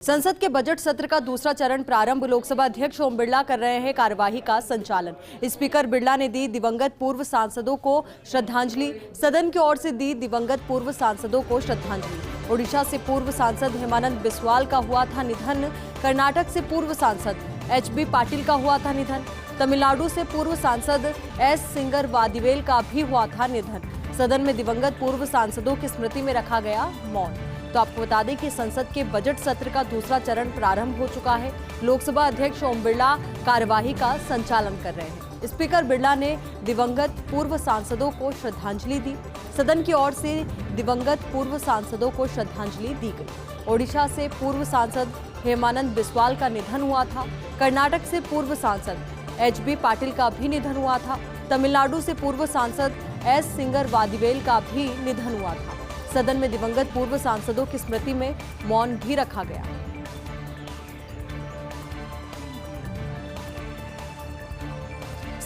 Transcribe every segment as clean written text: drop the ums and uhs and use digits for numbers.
संसद के बजट सत्र का दूसरा चरण प्रारंभ। लोकसभा अध्यक्ष ओम बिरला कर रहे हैं कार्यवाही का संचालन। स्पीकर बिरला ने दी दिवंगत पूर्व सांसदों को श्रद्धांजलि। सदन की ओर से दी दिवंगत पूर्व सांसदों को श्रद्धांजलि। ओडिशा से पूर्व सांसद हेमानंद बिस्वाल का हुआ था निधन। कर्नाटक से पूर्व सांसद HB पाटिल का हुआ था निधन। तमिलनाडु से पूर्व सांसद S सिंगर वादिवेल का भी हुआ था निधन। सदन में दिवंगत पूर्व सांसदों की स्मृति में रखा गया मौन। तो आपको बता दें कि संसद के बजट सत्र का दूसरा चरण प्रारंभ हो चुका है। लोकसभा अध्यक्ष ओम बिरला कार्यवाही का संचालन कर रहे हैं। स्पीकर बिरला ने दिवंगत पूर्व सांसदों को श्रद्धांजलि दी। सदन की ओर से दिवंगत पूर्व सांसदों को श्रद्धांजलि दी गई। ओडिशा से पूर्व सांसद हेमानंद बिस्वाल का निधन हुआ था। कर्नाटक से पूर्व सांसद HB पाटिल का भी निधन हुआ था। तमिलनाडु से पूर्व सांसद S सिंगर वादिवेल का भी निधन हुआ था। सदन में दिवंगत पूर्व सांसदों की स्मृति में मौन भी रखा गया।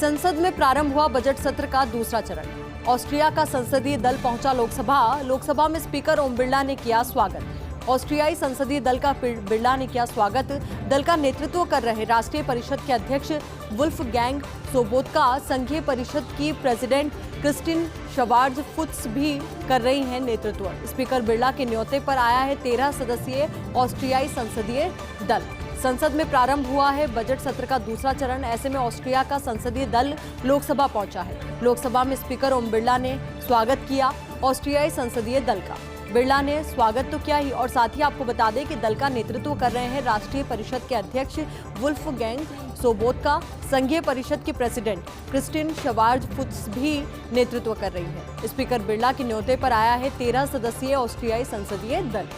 संसद में प्रारंभ हुआ बजट सत्र का दूसरा चरण। ऑस्ट्रिया का संसदीय दल पहुंचा लोकसभा में स्पीकर ओम बिरला ने किया स्वागत। ऑस्ट्रियाई संसदीय दल का बिरला ने किया स्वागत। दल का नेतृत्व कर रहे राष्ट्रीय परिषद के अध्यक्ष वुल्फगैंग सोबोत्का, संघीय परिषद की प्रेसिडेंट क्रिस्टिन शवार्ज-फुत्स भी कर रही हैं नेतृत्व। स्पीकर बिरला के न्योते पर आया है 13 सदस्यीय ऑस्ट्रियाई संसदीय दल। संसद में प्रारंभ हुआ है बजट सत्र का दूसरा चरण। ऐसे में ऑस्ट्रिया का संसदीय दल लोकसभा पहुंचा है। लोकसभा में स्पीकर ओम बिरला ने स्वागत किया ऑस्ट्रियाई संसदीय दल का। बिरला ने स्वागत तो किया ही और साथ ही आपको बता दें कि दल का नेतृत्व कर रहे हैं राष्ट्रीय परिषद के अध्यक्ष वुल्फगैंग सोबोत्का। संघीय परिषद की प्रेसिडेंट क्रिस्टिन शवार्ज-फुत्स भी नेतृत्व कर रही है। स्पीकर बिरला के न्योते पर आया है 13 सदस्यीय ऑस्ट्रियाई संसदीय दल।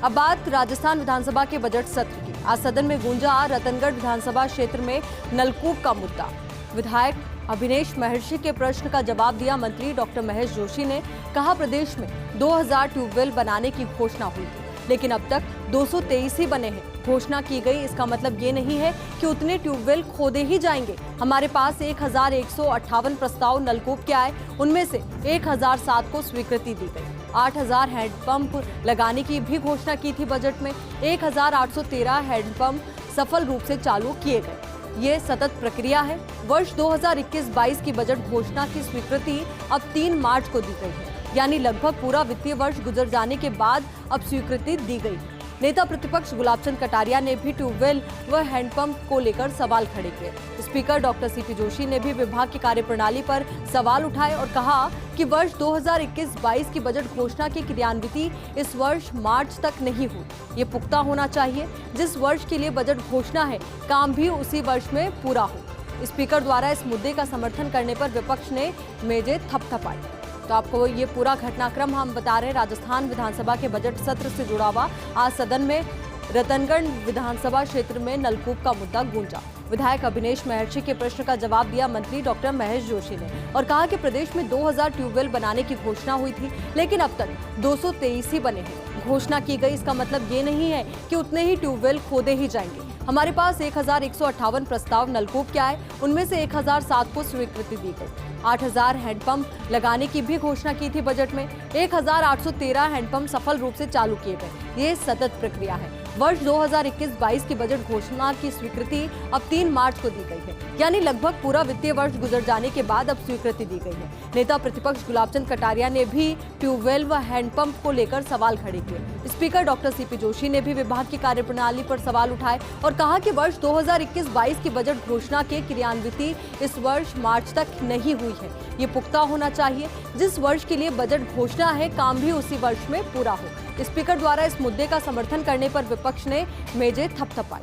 अब बात राजस्थान विधानसभा के बजट सत्र की। आज सदन में गूंजा रतनगढ़ विधानसभा क्षेत्र में नलकूप का मुद्दा। विधायक अभिनेश महर्षि के प्रश्न का जवाब दिया मंत्री डॉक्टर महेश जोशी ने। कहा, प्रदेश में 2000 ट्यूबवेल बनाने की घोषणा हुई थी, लेकिन अब तक 223 ही बने हैं। घोषणा की गई, इसका मतलब ये नहीं है कि उतने ट्यूबवेल खोदे ही जाएंगे। हमारे पास 1158 प्रस्ताव नलकूप के आए, उनमें से 1007 को स्वीकृति दी गई। 8000 हैंडपंप लगाने की भी घोषणा की थी बजट में। 1813 हैंडपंप सफल रूप से चालू किए गए। ये सतत प्रक्रिया है। वर्ष 2021-22 की बजट घोषणा की स्वीकृति अब 3 मार्च को दी गई है, यानी लगभग पूरा वित्तीय वर्ष गुजर जाने के बाद अब स्वीकृति दी गई। नेता प्रतिपक्ष गुलाब चंद कटारिया ने भी ट्यूबवेल व हैंडपंप को लेकर सवाल खड़े किए। स्पीकर डॉक्टर CP जोशी ने भी विभाग की कार्यप्रणाली पर सवाल उठाए और कहा कि वर्ष 2021-22 की बजट घोषणा की क्रियान्विति इस वर्ष मार्च तक नहीं हुई। ये पुख्ता होना चाहिए। जिस वर्ष के लिए बजट घोषणा है, काम भी उसी वर्ष में पूरा हो। स्पीकर द्वारा इस मुद्दे का समर्थन करने पर विपक्ष ने मेजें थपथपाई। तो आपको ये पूरा घटनाक्रम हम बता रहे हैं राजस्थान विधानसभा के बजट सत्र से जुड़ा हुआ। आज सदन में रतनगढ़ विधानसभा क्षेत्र में नलकूप का मुद्दा गूंजा। विधायक अभिनेश महर्षि के प्रश्न का जवाब दिया मंत्री डॉक्टर महेश जोशी ने और कहा कि प्रदेश में 2000 ट्यूबवेल बनाने की घोषणा हुई थी, लेकिन अब तक 223 ही बने हैं। घोषणा की गई, इसका मतलब ये नहीं है कि उतने ही ट्यूबवेल खोदे ही जाएंगे। हमारे पास 1158 प्रस्ताव नलकूप के आए, उनमें से 1007 को स्वीकृति दी गई। 8000 हैंडपंप लगाने की भी घोषणा की थी बजट में। 1813 हैंडपंप सफल रूप से चालू किए गए। ये सतत प्रक्रिया है। वर्ष 2021-22 की बजट घोषणा की स्वीकृति अब 3 मार्च को दी गई है, यानी लगभग पूरा वित्तीय वर्ष गुजर जाने के बाद अब स्वीकृति दी गई है। नेता प्रतिपक्ष गुलाब चंद कटारिया ने भी ट्यूबवेल व हैंडपंप को लेकर सवाल खड़े किए। स्पीकर डॉक्टर CP जोशी ने भी विभाग की कार्यप्रणाली पर सवाल उठाए और कहा कि वर्ष 2021-22 की बजट घोषणा के क्रियान्विति इस वर्ष मार्च तक नहीं हुई है। ये पुख्ता होना चाहिए। जिस वर्ष के लिए बजट घोषणा है, काम भी उसी वर्ष में पूरा हो। स्पीकर द्वारा इस मुद्दे का समर्थन करने पर विपक्ष ने मेजें थपथपाई।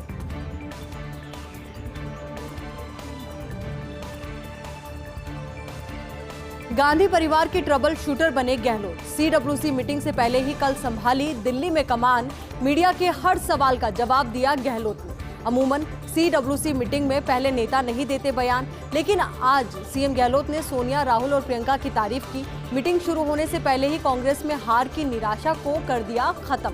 गांधी परिवार के ट्रबल शूटर बने गहलोत। CWC मीटिंग से पहले ही कल संभाली दिल्ली में कमान। मीडिया के हर सवाल का जवाब दिया गहलोत ने। अमूमन CWC मीटिंग में पहले नेता नहीं देते बयान, लेकिन आज CM गहलोत ने सोनिया, राहुल और प्रियंका की तारीफ की। मीटिंग शुरू होने से पहले ही कांग्रेस में हार की निराशा को कर दिया खत्म।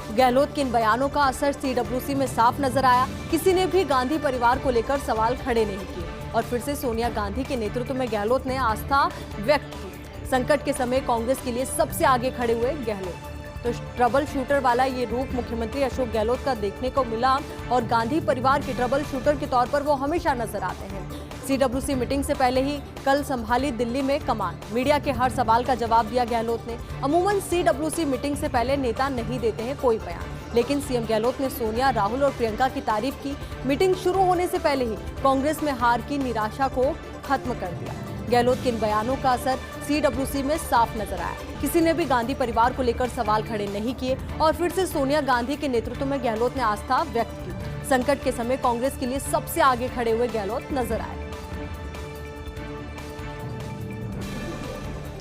गहलोत के इन बयानों का असर CWC में साफ नजर आया। किसी ने भी गांधी परिवार को लेकर सवाल खड़े नहीं किए और फिर से सोनिया गांधी के नेतृत्व में गहलोत ने आस्था व्यक्त की। संकट के समय कांग्रेस के लिए सबसे आगे खड़े हुए गहलोत। तो ट्रबल शूटर वाला ये रूप मुख्यमंत्री अशोक गहलोत का देखने को मिला और गांधी परिवार के ट्रबल शूटर के तौर पर वो हमेशा नजर आते हैं। सीडब्ल्यूसी मीटिंग से पहले ही कल संभाली दिल्ली में कमान। मीडिया के हर सवाल का जवाब दिया गहलोत ने। अमूमन सीडब्ल्यूसी मीटिंग से पहले नेता नहीं देते हैं कोई बयान, लेकिन सीएम गहलोत ने सोनिया, राहुल और प्रियंका की तारीफ की। मीटिंग शुरू होने से पहले ही कांग्रेस में हार की निराशा को खत्म कर दिया। गहलोत के इन बयानों का असर सीडब्ल्यूसी में साफ नजर आया। किसी ने भी गांधी परिवार को लेकर सवाल खड़े नहीं किए और फिर से सोनिया गांधी के नेतृत्व में गहलोत ने आस्था व्यक्त की। संकट के समय कांग्रेस के लिए सबसे आगे खड़े हुए गहलोत नजर आए।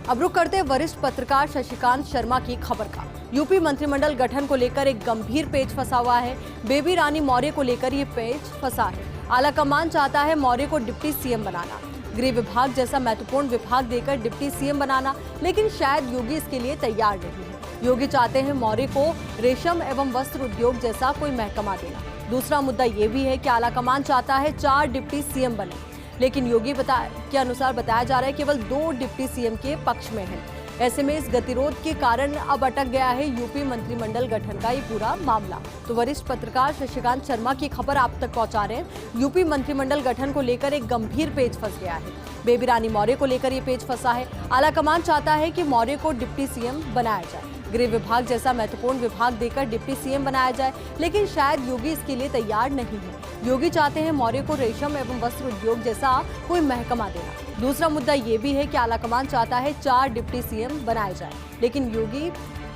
अब रुक करते वरिष्ठ पत्रकार शशिकांत शर्मा की खबर का। यूपी मंत्रिमंडल गठन को लेकर एक गंभीर पेच फंसा हुआ है। बेबी रानी मौर्य को लेकर ये पेच फंसा है। आलाकमान चाहता है मौर्य को डिप्टी सीएम बनाना, गृह विभाग जैसा महत्वपूर्ण विभाग देकर डिप्टी सीएम बनाना, लेकिन शायद योगी इसके लिए तैयार नहीं है। योगी चाहते हैं मौर्य को रेशम एवं वस्त्र उद्योग जैसा कोई महकमा देना। दूसरा मुद्दा ये भी है कि आलाकमान चाहता है 4 डिप्टी सीएम बने, लेकिन योगी के अनुसार बताया जा रहा है केवल 2 डिप्टी सीएम के पक्ष में है। ऐसे में इस गतिरोध के कारण अब अटक गया है यूपी मंत्रिमंडल गठन का ये पूरा मामला। तो वरिष्ठ पत्रकार शशिकांत शर्मा की खबर आप तक पहुंचा रहे हैं। यूपी मंत्रिमंडल गठन को लेकर एक गंभीर पेच फंस गया है। बेबी रानी मौर्य को लेकर ये पेच फंसा है। आलाकमान चाहता है कि मौर्य को डिप्टी सीएम बनाया जाए, गृह विभाग जैसा महत्वपूर्ण विभाग देकर डिप्टी सीएम बनाया जाए, लेकिन शायद योगी इसके लिए तैयार नहीं है। योगी चाहते हैं मौर्य को रेशम एवं वस्त्र उद्योग जैसा कोई महकमा देना। दूसरा मुद्दा ये भी है कि आलाकमान चाहता है 4 डिप्टी सीएम बनाए जाए, लेकिन योगी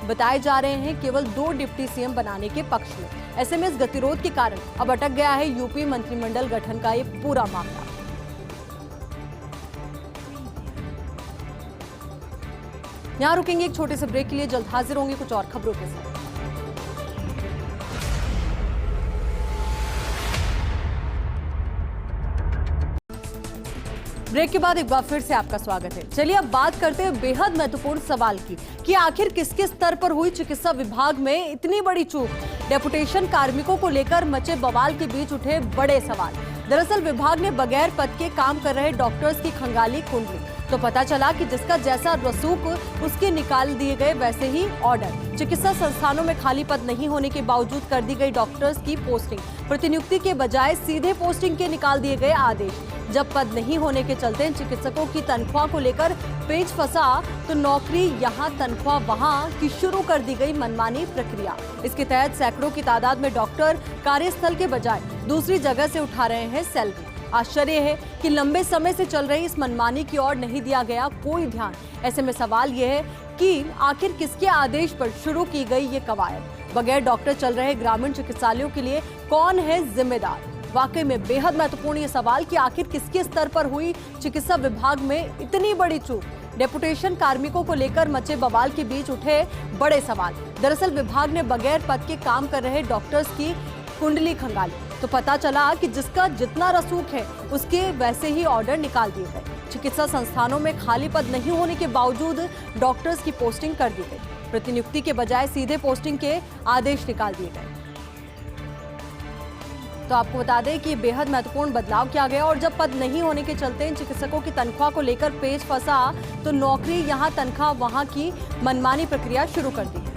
बताए जा रहे हैं केवल 2 डिप्टी सीएम बनाने के पक्ष में। ऐसे में इस गतिरोध के कारण अब अटक गया है यूपी मंत्रिमंडल गठन का ये पूरा मामला। यहां रुकेंगे एक छोटे से ब्रेक के लिए, जल्द हाजिर होंगे कुछ और खबरों के साथ। ब्रेक के बाद एक बार फिर से आपका स्वागत है। चलिए अब बात करते हैं बेहद महत्वपूर्ण सवाल की कि आखिर किस किस स्तर पर हुई चिकित्सा विभाग में इतनी बड़ी चूक। डेपुटेशन कार्मिकों को लेकर मचे बवाल के बीच उठे बड़े सवाल। दरअसल विभाग ने बगैर पद के काम कर रहे डॉक्टर्स की खंगाली कुंडली, तो पता चला कि जिसका जैसा रसूख उसके निकाल दिए गए वैसे ही ऑर्डर। चिकित्सा संस्थानों में खाली पद नहीं होने के बावजूद कर दी गई डॉक्टर्स की पोस्टिंग। प्रतिनियुक्ति के बजाय सीधे पोस्टिंग के निकाल दिए गए आदेश। जब पद नहीं होने के चलते चिकित्सकों की तनख्वाह को लेकर पेच फंसा, तो नौकरी यहाँ तनख्वाह वहाँ की शुरू कर दी गई मनमानी प्रक्रिया। इसके तहत सैकड़ों की तादाद में डॉक्टर कार्यस्थल के बजाय दूसरी जगह से उठा रहे हैं सैलरी। आश्चर्य है कि लंबे समय से चल रही इस मनमानी की ओर नहीं दिया गया कोई ध्यान। ऐसे में सवाल यह है कि आखिर किसके आदेश पर शुरू की गई ये कवायद। बगैर डॉक्टर चल रहे ग्रामीण चिकित्सालयों के लिए कौन है जिम्मेदार? वाकई में बेहद महत्वपूर्ण ये सवाल कि आखिर किसके स्तर पर हुई चिकित्सा विभाग में इतनी बड़ी चूक। डेपुटेशन कार्मिकों को लेकर मचे बवाल के बीच उठे बड़े सवाल। दरअसल विभाग ने बगैर पद के काम कर रहे डॉक्टर्स की कुंडली खंगाली, तो पता चला कि जिसका जितना रसूख है उसके वैसे ही ऑर्डर निकाल दिए गए। चिकित्सा संस्थानों में खाली पद नहीं होने के बावजूद डॉक्टर्स की पोस्टिंग कर दी गई। प्रतिनियुक्ति के बजाय सीधे पोस्टिंग के आदेश निकाल दिए गए। तो आपको बता दें कि बेहद महत्वपूर्ण बदलाव किया गया और जब पद नहीं होने के चलते चिकित्सकों की तनख्वाह को लेकर पेच फंसा, तो नौकरी यहाँ तनख्वाह वहाँ की मनमानी प्रक्रिया शुरू कर दी है।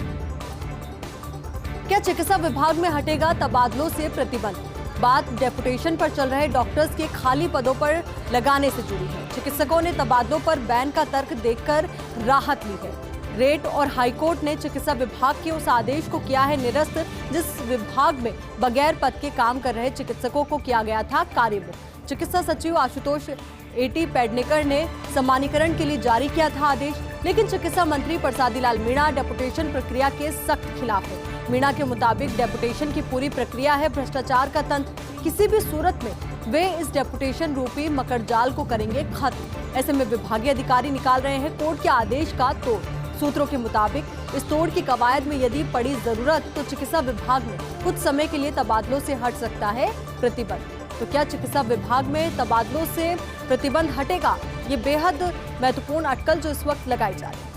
क्या चिकित्सा विभाग में हटेगा तबादलों से प्रतिबंध? बात डेपुटेशन पर चल रहे डॉक्टर्स के खाली पदों पर लगाने से जुड़ी है। चिकित्सकों ने तबादलों पर बैन का तर्क देखकर राहत ली है। रेट और हाईकोर्ट ने चिकित्सा विभाग के उस आदेश को किया है निरस्त जिस विभाग में बगैर पद के काम कर रहे चिकित्सकों को किया गया था कार्यमुक्त। चिकित्सा सचिव आशुतोष एटी पेडनेकर ने सम्मानीकरण के लिए जारी किया था आदेश, लेकिन चिकित्सा मंत्री प्रसादी लाल मीणा डेपुटेशन प्रक्रिया के सख्त खिलाफ है। मीणा के मुताबिक डेपुटेशन की पूरी प्रक्रिया है भ्रष्टाचार का तंत्र। किसी भी सूरत में वे इस डेपुटेशन रूपी मकड़जाल को करेंगे खत्म। ऐसे में विभागीय अधिकारी निकाल रहे हैं कोर्ट के आदेश का तोड़। सूत्रों के मुताबिक इस तोड़ की कवायद में यदि पड़ी जरूरत तो चिकित्सा विभाग में कुछ समय के लिए तबादलों से हट सकता है प्रतिबंध। तो क्या चिकित्सा विभाग में तबादलों से प्रतिबंध हटेगा? ये बेहद महत्वपूर्ण अटकल जो इस वक्त लगाई जा रही है।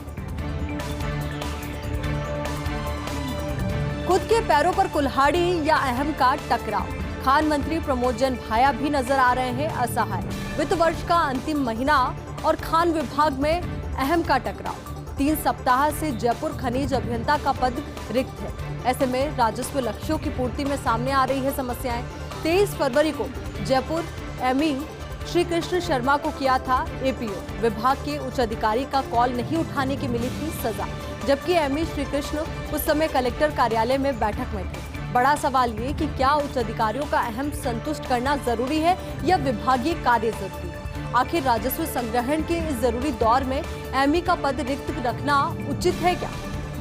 खुद के पैरों पर कुल्हाड़ी या अहम का टकराव। खान मंत्री प्रमोद जैन भाया भी नजर आ रहे हैं असहाय। वित्त वर्ष का अंतिम महीना और खान विभाग में अहम का टकराव। 3 सप्ताह से जयपुर खनिज अभियंता का पद रिक्त है। ऐसे में राजस्व लक्ष्यों की पूर्ति में सामने आ रही है समस्याएं। 23 फरवरी को जयपुर एमई श्री कृष्ण शर्मा को किया था एपीओ। विभाग के उच्च अधिकारी का कॉल नहीं उठाने की मिली थी सजा, जबकि एमई श्री कृष्ण उस समय कलेक्टर कार्यालय में बैठक में थे। बड़ा सवाल ये कि क्या उच्च अधिकारियों का अहम संतुष्ट करना जरूरी है या विभागीय कार्य जरूरी है? आखिर राजस्व संग्रहण के इस जरूरी दौर में एमई का पद रिक्त रखना उचित है क्या?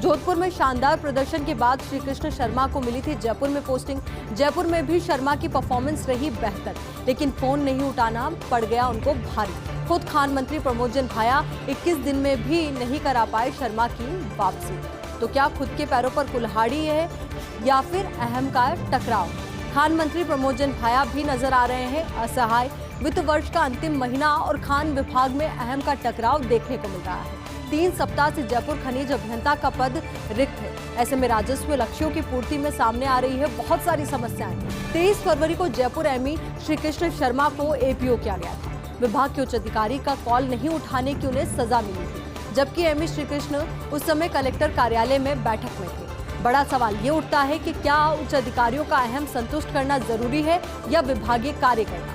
जोधपुर में शानदार प्रदर्शन के बाद श्री कृष्ण शर्मा को मिली थी जयपुर में पोस्टिंग। जयपुर में भी शर्मा की परफॉर्मेंस रही बेहतर, लेकिन फोन नहीं उठाना पड़ गया उनको भारी। खुद खान मंत्री प्रमोद जैन भाया 21 दिन में भी नहीं करा पाए शर्मा की वापसी। तो क्या खुद के पैरों पर कुल्हाड़ी है या फिर अहम का टकराव? खान मंत्री प्रमोद जैन भाया भी नजर आ रहे हैं असहाय। वित्त वर्ष का अंतिम महीना और खान विभाग में अहम का टकराव देखने को मिल रहा है। 3 सप्ताह से जयपुर खनिज अभियंता का पद रिक्त है। ऐसे में राजस्व लक्ष्यों की पूर्ति में सामने आ रही है बहुत सारी समस्याएं। 23 फरवरी को जयपुर एमई श्री कृष्ण शर्मा को एपीओ किया गया था। विभाग के उच्च अधिकारी का कॉल नहीं उठाने की उन्हें सजा मिली थी, जबकि एमई श्री कृष्ण उस समय कलेक्टर कार्यालय में बैठक में थे। बड़ा सवाल ये उठता है कि क्या उच्च अधिकारियों का अहम संतुष्ट करना जरूरी है या विभागीय कार्य करना?